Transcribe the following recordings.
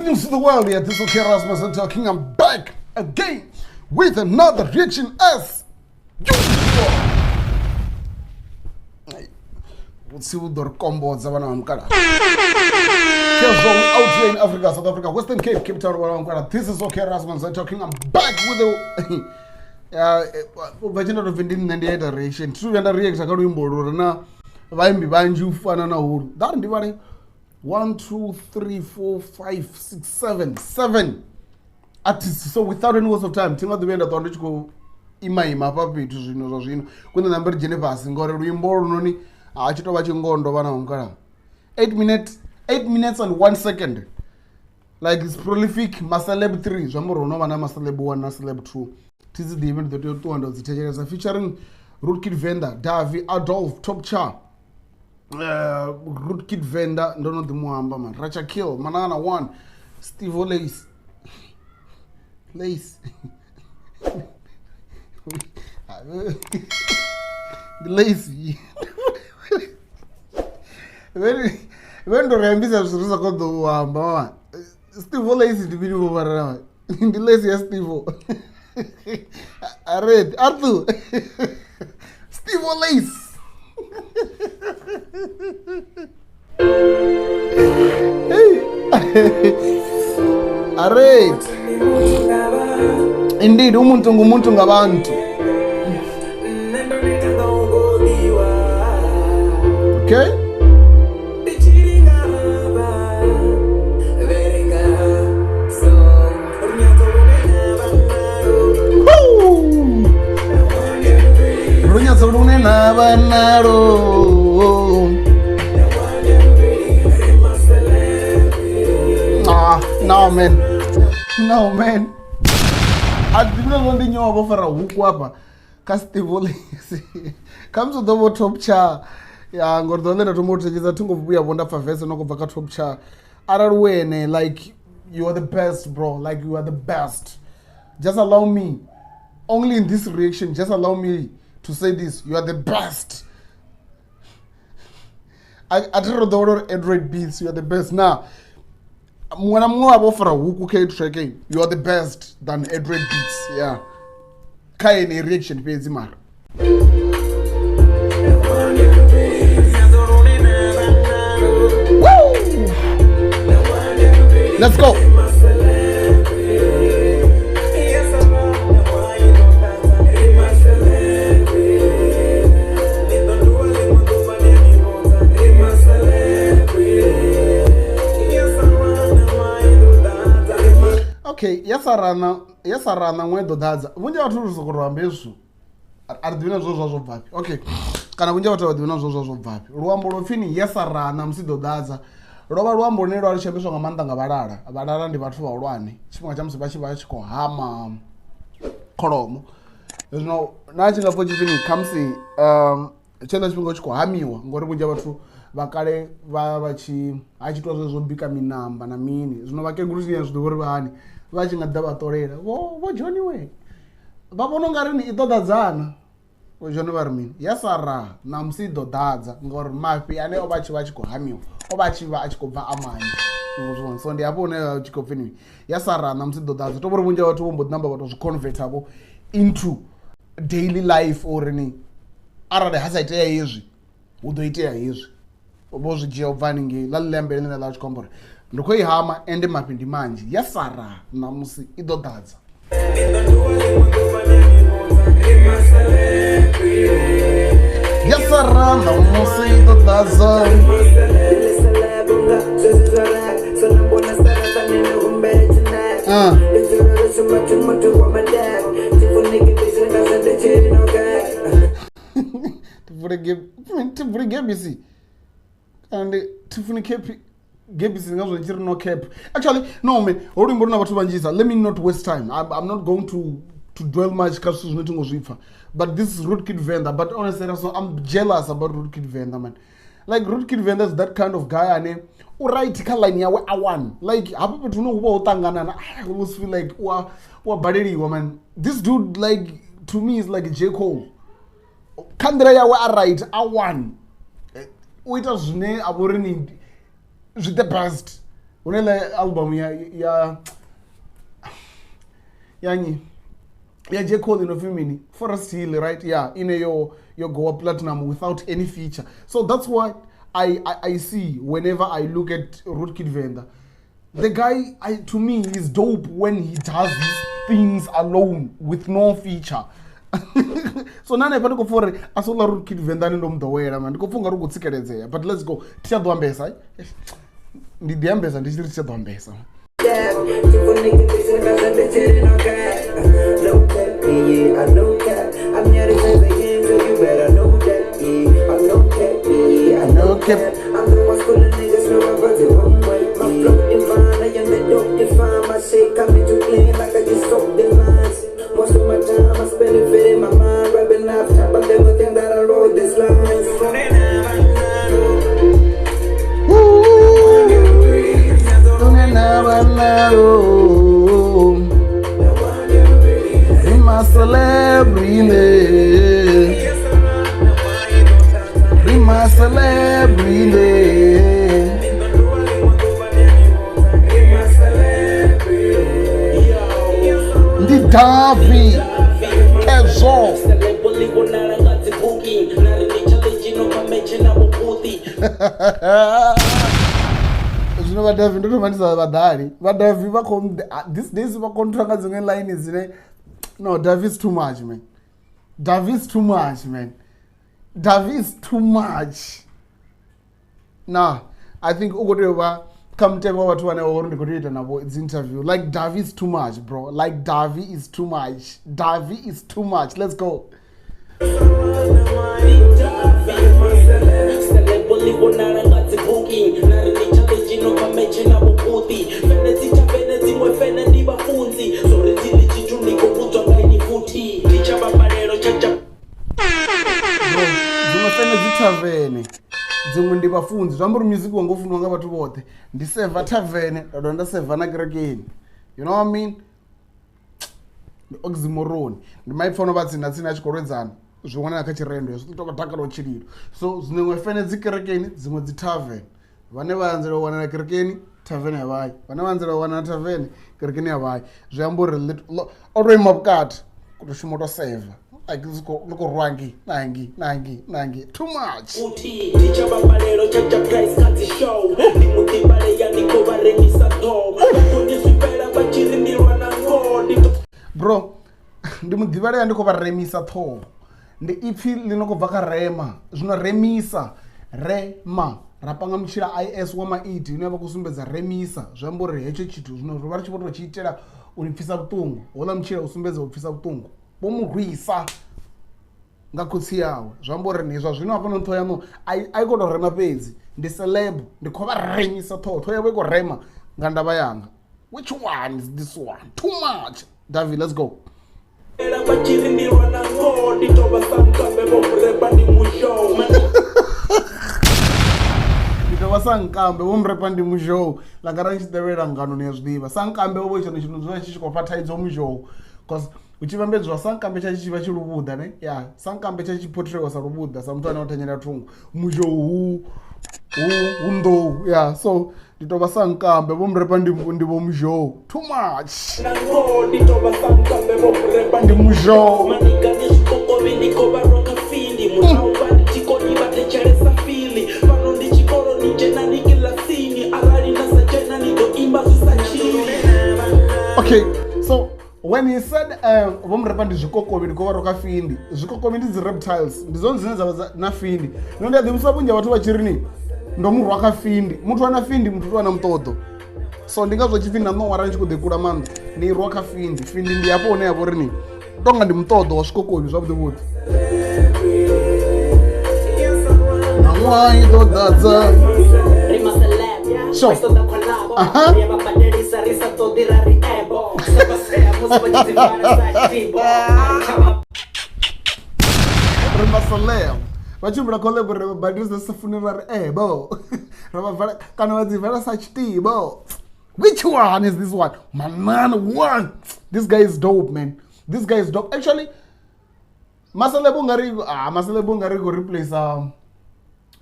Greetings to the world, yeah, this is OkrasmountzioN talking. I'm back again with another reaction as usual. Let's see what the combo is. Out here in Africa, South Africa, Western Cape, Cape Town. This is OkrasmountzioN talking. I'm back with the Venḓa reaction. True, and react. I got to imbo na vaimbi banju fana na huru. That ndivare 1, 2, 3, 4, 5, 6, 7 artists. So without any waste of time, tinga the end of the go ima papi to zvino kuna number Genevas ngore ruimbo runoni achitova chingondo vana ungara 8 minutes and 1 second. Like it's prolific. MaCeleb 3 zvamuro vana MaCeleb 1 na MaCeleb 2. This is the event that 200 featuring Venḓa, Dovey, Adolf, TopCha, Venḓa, don't know the Muamba man. Racha Kill, Manana 1, Stevolace, Lace, the lazy. When the Rambis have called the Muamba, Stevolace is the video over the lazy Stevo. I read Arthur Stevolace. I read indeed umuntu ngumuntu ngabantu. Okay. No man. I didn't want to know about a hook wapper. Stevolace comes to the TopCha. Yeah, I'm going to let a motor is a tongue of we are wonderful face and no TopCha. Ararwene, like you are the best, bro. Like you are the best. Just allow me, only in this reaction, just allow me to say this. You are the best. I don't know the order Android beats. You are the best. Now, when I'm more about for a hook tracking, you are the best than Android beats. Yeah. Kaine reaction page mar. Woo! Let's go. Okay, yasarana mwedo dadza. Vunja watu rusokorwamba izvo. Ardivina zvo bvapi. Okay. Kana vunja watu ardivina zvo bvapi. Ruambo rofini yasarana musido dadza. Rova ruambo runero arichembeswa ngamanda ngavarara. Varara ndi vathu vaulwane. Chimwe chamusi vachiva chikohama kholomo. Zvino nachingafo chifini kamsi chenda chipingo chikohamiwa ngori vunja watu vakale achitwa zvobika minamba na mini. Zvino vakengurushiya zvidovori vani. Vachingadza vatorera vo Johnny we vavona ngarini idodadzana vo Johnny vari mini yasara namusi idodadza ngori mafi ane ovachiva achikohamiwa ovachiva achikobva amani uzvona. So ndiapo une achikobvini yasara namusi idodadza tovori vunja vatu vombodinamba vatozviconvertavo into daily life or ni arali hasaiteya izvi udoiteya izvi vozvijiya ubvaningi lalilemberi nene lachikombora ndokoihama ende mapindi manji yasara namusi idodadza. Yasara namusi idodadza. Gebisi and tifuni kepi gebisi ngazonchiri no cap. Actually no man, orimborona vatu vanjisa. Let me not waste time. I'm not going to dwell much kasu zvinotingozvipfa. But this is Venḓa. But honestly I'm jealous about Venḓa man. Like Venḓa is that kind of guy ane uright kaline yawe a1. Like hapo petu unokuva utangana I always feel like wa badeliwa man. This dude like to me is like J. Cole. Kandira yawe a right a1. Uita zvine aborini the best. unele album ya J. Cole inofimini Forest Hill, right? Yeah, in your go platinum without any feature. So that's what I see whenever I look at Rootkid Venḓa. The guy, to me, is dope when he does these things alone with no feature. So nane pa ndiko for asola Rootkid Venḓa ndo mdowela man ndiko funga rugo tsikeledzea, but let's go tia do ambesa ndi di ambesa ndi chiri tia do ambesa. Most of my time I spend it fitting my mind, rapping off top of everything that I wrote this lines. MaCeleb, MaCeleb, Dovey, Kezo. Zvino vaDovey ndotomanisa vadhari. vaDovey these days vakontranga dzimwe line dzine no, Dovey is too much, man. Dovey is too much, man. Dovey is too much. Nah, I think ugotewa come take over to an hour it's interview. Like Dovey is too much, bro. Like Dovey is too much. Dovey is too much. Let's go. Dzimwe ndi vafunzi zvamburi music wangofunwa nga vhathu vothe ndi seva tavern ndo nda seva na kerekeni, you know what I mean, oxymoron ndi maipfano vatsina tsina chikoredzana zviwana kha chirendo zwi to takalo chililo. So zwiṅwe fene dzi kerekeni dzimwe dzi tavern, vhane vha anzela u wana na kerekeni tavern ya vai, vhane vha anzela u wana na tavern kerekeni ya vai. Zwi amba uri ori mapukati kuti shumo to seva like look rangi nangi too much. Bro, ndi mudivale ndiko va remisa tho ndi ipfi linokubva ka rema zvino remisa rema rapanga muchira is wa maiti inoyava kusumbedza remisa zvambori hecho chithu zvino vari chipoto chiitela unipfisa vutungu hola muchira usumbedza upfisa vutungu bomurwisa nga khotsi yawe zvambori nezva zvino apa no thoya no aikoto rema pedzi ndi celeb ndikhova remisa tho yavo iko rema nga ndava yanga. Which one is this one? Too much. Dovey, let's go. Nditova sankambe vomrepa ndi mushow lagara nchitevera ngano nezvidiva sankambe ovo chino chinozova chichikopa taidzo mushow because uchivambedzwa sankambe chachichiva chirubuda ne ya sankambe chachipotreka sarubuda samuthu anaotanyera thungu mushow undo ya so nditova sankambe vomrepa ndivo mushow too much ndi mushow okay, so when he said vomrepa ndi zvikokovi ndikova rokafindi zvikokovi ndidzi reptiles ndizoni dzine dzava na findi nondiyadzimisa vunja vathu vachirini ndomurhu wakafindi muthu wana findi muthu wana mutodo so ndingazva chifindi nanowara ndichikudhekura manda ni rwakafindi findi ndi yapo one yavo rini tonga ndi mutodo wa zvikokovi zvavuti vuti namwaidodadza so MaCeleb vachimbira collab badisa safunira ebo ravavala kana vadzivala sachitibo. Which one is this one? Manana one. This guy is dope, man. This guy is dope. Actually, MaCeleb ungari go replace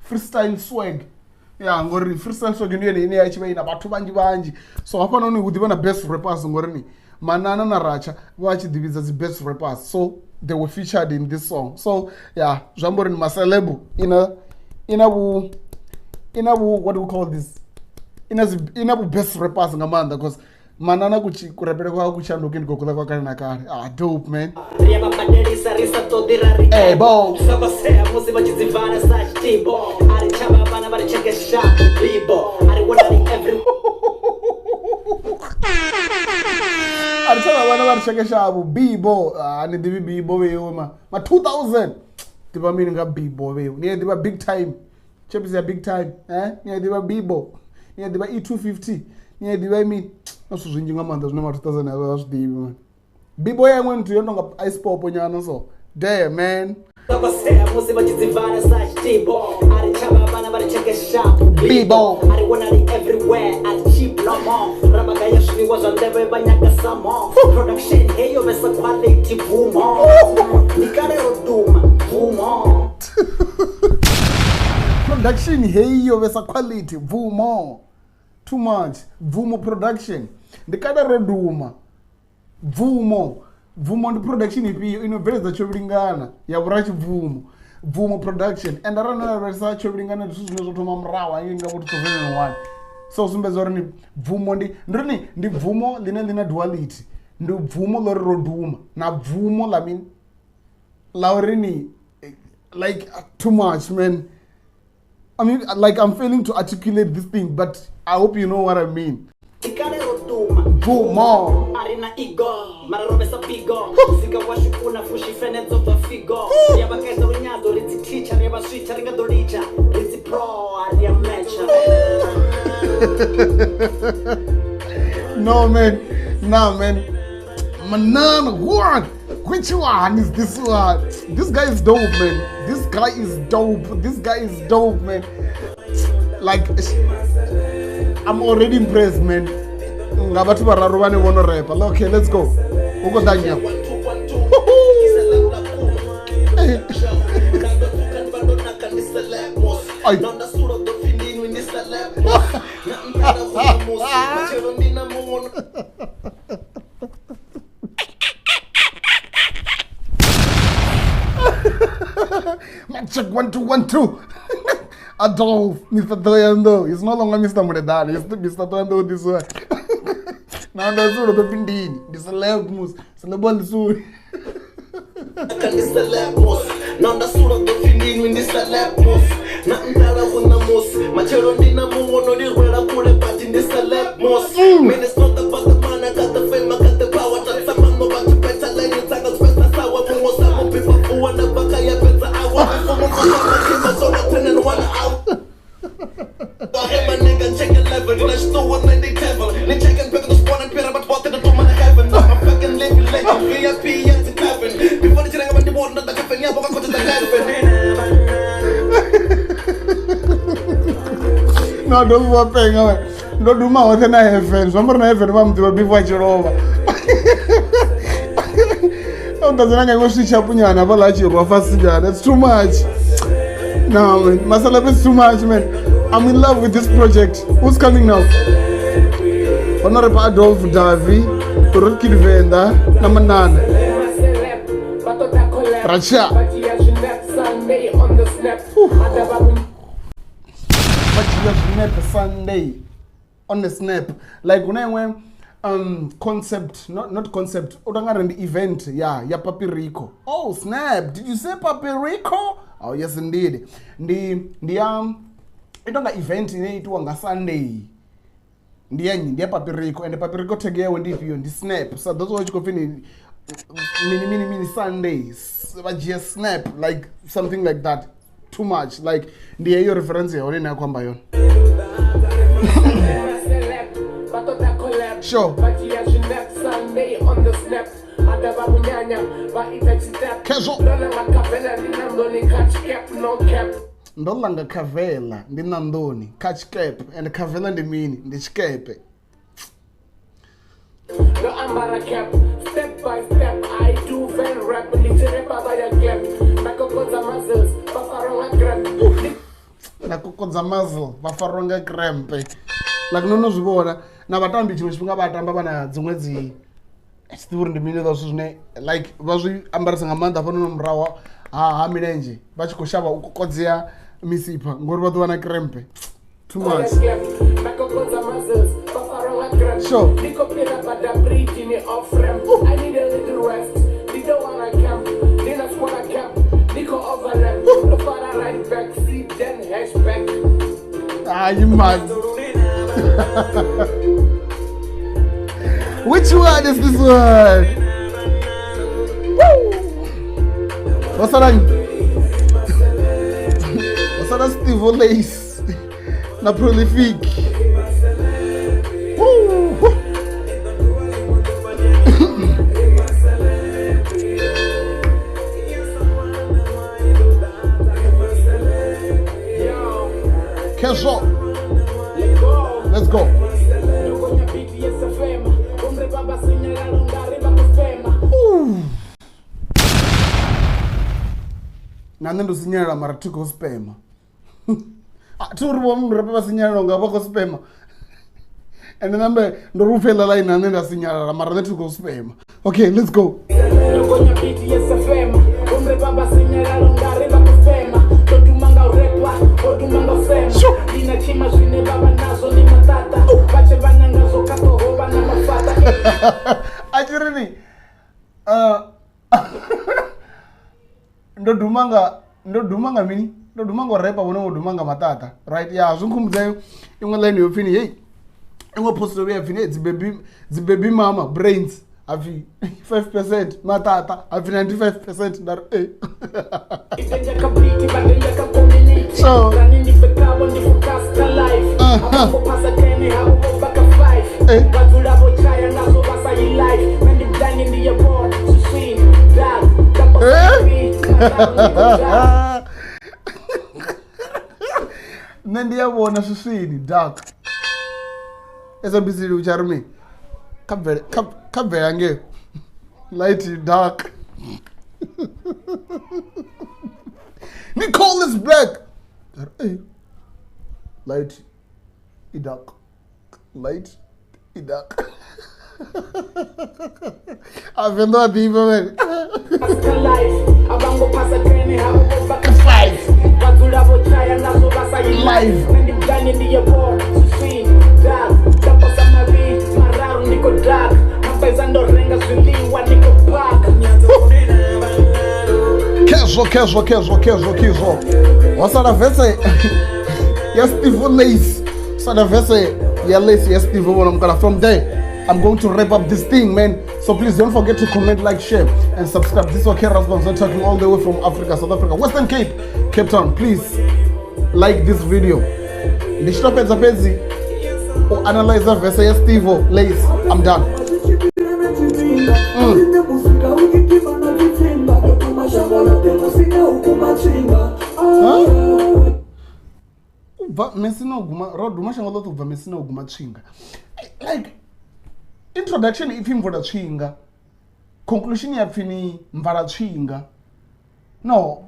freestyle swag ya ngori freestyle song ndiyo ine yachiva ina vhathu vanji so hapana uni uḓivha na best rappers ngori ni Manana na Racha vachiḓivhidza dzi best rappers, so they were featured in this song. So yeah, zwambori ni MaCeleb ina what do we call this, ina best rappers nga maanḓa because Manana kurepele kwa kuchanduka ndiko kuda kwa kale na kale. Dope man. Hey bo. Arichava vana varichekesha avo bibo ani divi bibo veyo ma 2000 diva mini nga bibo veyo ni diva big time chips ya big time ni diva bibo ni diva E250 ni diva imi asu zwinji nga manda zwine ma 2000 ava zwidivi man bibo yemwe muthu yononga ice pop nyana so damn man Bibo everywhere at cheap no more Ramagaya shini was on the banyaka samo production hey of a quality boom nikare roduma boom production hey of a quality boom too much boom production nikare roduma Vumo ndi production ipi inobveledza chovilingana ya vurachi Vumo production and arana versa chovilingana ndi zwine zwo thoma murawa inga vho 2001 so sumbedza uri ni Vumo ndi Vumo line lina duality ndi Vumo lo roduma na Vumo la uri ni like too much man. I mean like I'm failing to articulate this thing but I hope you know what I mean. Vumo arena ego mararobesa pigo sika washukuna fushi fenezo va figo yabakaza runyazo ritsi teacher yaba switch ringa dolicha ritsi pro aria mecha no man Manana what which one is this one? This guy is dope man, this guy is dope man, like I'm already impressed man. Ngabathu bararu vane vono rap. Okay, let's go. Uko danya. Check 1 2 1 2. Adolf, Mr. Toyando. He's no longer Mr. Muredani. He's Mr. Toyando this way. Now that's all the pindini. This celeb mus. Celebon the soul. Now that's all the pindini when this celeb mus. Nothing better when the mus. Machero dina mu no di where I put a part in this celeb mus. Man, it's not about the man. I got the fame, I got the power. That's a man, no about to better lane. It's like a special sour. Most of people who want to back a better hour. So I turn and one out. I have my nigga check 11. Let's do what they table. They check and pick the spawn and pick up what they do my heaven. I'm fucking living like a VIP at the cabin. Before the chilling about the water, the cafe, yeah, but I go to the heaven. No, don't want paying away. Don't do my other heaven. Somebody heaven, I'm to be watching over. Don't go switch up on your never like you. That's too much. No, man. MaCeleb is too much, man. I'm in love with this project. Who's coming now? Honorable Adolf, Dovey, Venḓa, na Manana. Racha. Sunday on the snap. Like when I went concept, not concept. Udangara the event, yeah, Papirico. Oh snap! Did you say Papirico? Oh yes, indeed. The itonga event inaitwa nga Sunday. Ndiye Papirico and the Papirico tegewe ndivyo ndi snap. So those what you can mini Sundays. But just snap like something like that. Too much like ndiye hiyo reference ya na kwamba yon. Sure. Sunday on the snap. Ndolanga kavela ndi nandoni catch cap and kavela ndi mini ndi chikepe. No ambara cap step by step I do very rapidly to rap by a gap. Nakokoza muscles pasaronga grab. kokodza muscle vha farwa nga cramp like no zwi vhona na vhatambi tshiṅwe tshifhinga vha tamba vhana dziṅwe dzi still uri ndi mini zwa zwithu zwine like vha zwi ambarisa nga maanḓa fhano murahu ha milenzhe vha tshi khou shavha u kokodzea misipha ngori vha ḓo vha na cramp too much. Sure. Ah, you mad. Which one is this one? Woo! What's that? What's that? Stevolace. Na prolific. Woo! Casual. Let's go. Ooh. Nane ndo sinyala mara tiko spema. Turi munhu rapa sinyala nga vako spema. And nambe ndo rufela line nane nda sinyala mara tiko spema. Okay, let's go. Achirini ndo dumanga mini ndo dumanga repa wono dumanga matata right yeah zvinkhumudzayo imwe line yopfini hey imwe post ya pfini dzi baby mama brains afi 5% matata afi 95% ndar so nendiyabona swiswini dark esabisile ucharumi kabvela nge light dark Nicole is black light dark light dark avendo adiva man live Kezo. What's that verse? Yes, Stevolace. So the verse, yeah, lace, yes, Stevolace. From there, I'm going to wrap up this thing, man. So please don't forget to comment, like, share, and subscribe. This is OkrasmountzioN talking all the way from Africa, South Africa, Western Cape, Cape Town. Please like this video. Or analyze the verse, yes, Stevolace. I'm done. Like introduction if him for the chinga, conclusion ya fini mvara chinga. No,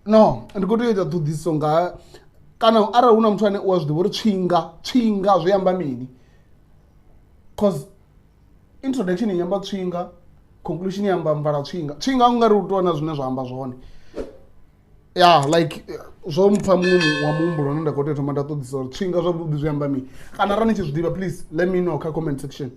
and go to do this song. Kana ara una mtu ane was the word chinga zviamba mini. Cause introduction yamba chinga, conclusion yamba mvara chinga ungari utona zvine zvaamba zvone. Yeah, like zvompa munhu wa muhumbulo nenda kote tomanda to this chinga zvabudi zviamba mini. Kana rani chizvidiva please let me know ka comment section.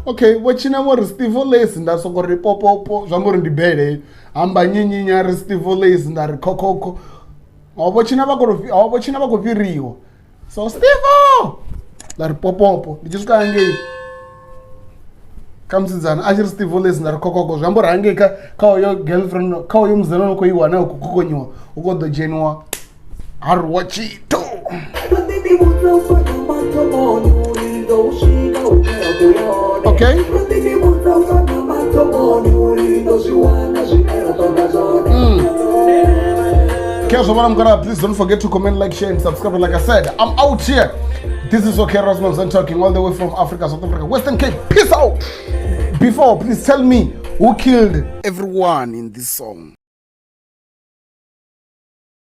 Okay, wachina mori Stevolace ndasokori popopo zvamuri ndibele amba nyinyinya ri Stevolace ndari kokoko awachina vakopiriwa so Stevo ndari popopo ndichisvika ngei kamusidzana achiri Stevolace ndari kokoko zvambori hange kauyo girlfriend kauyo muzana unokoiwana ukukokonyiwa ukodojeniwa haruwa chito okay care what I'm gonna. Please don't forget to comment, like, share, and subscribe. Like I said, I'm out here. This is OkrasmountzioN talking all the way from Africa, South Africa, Western Cape. Peace out. Before, please tell me who killed everyone in this song.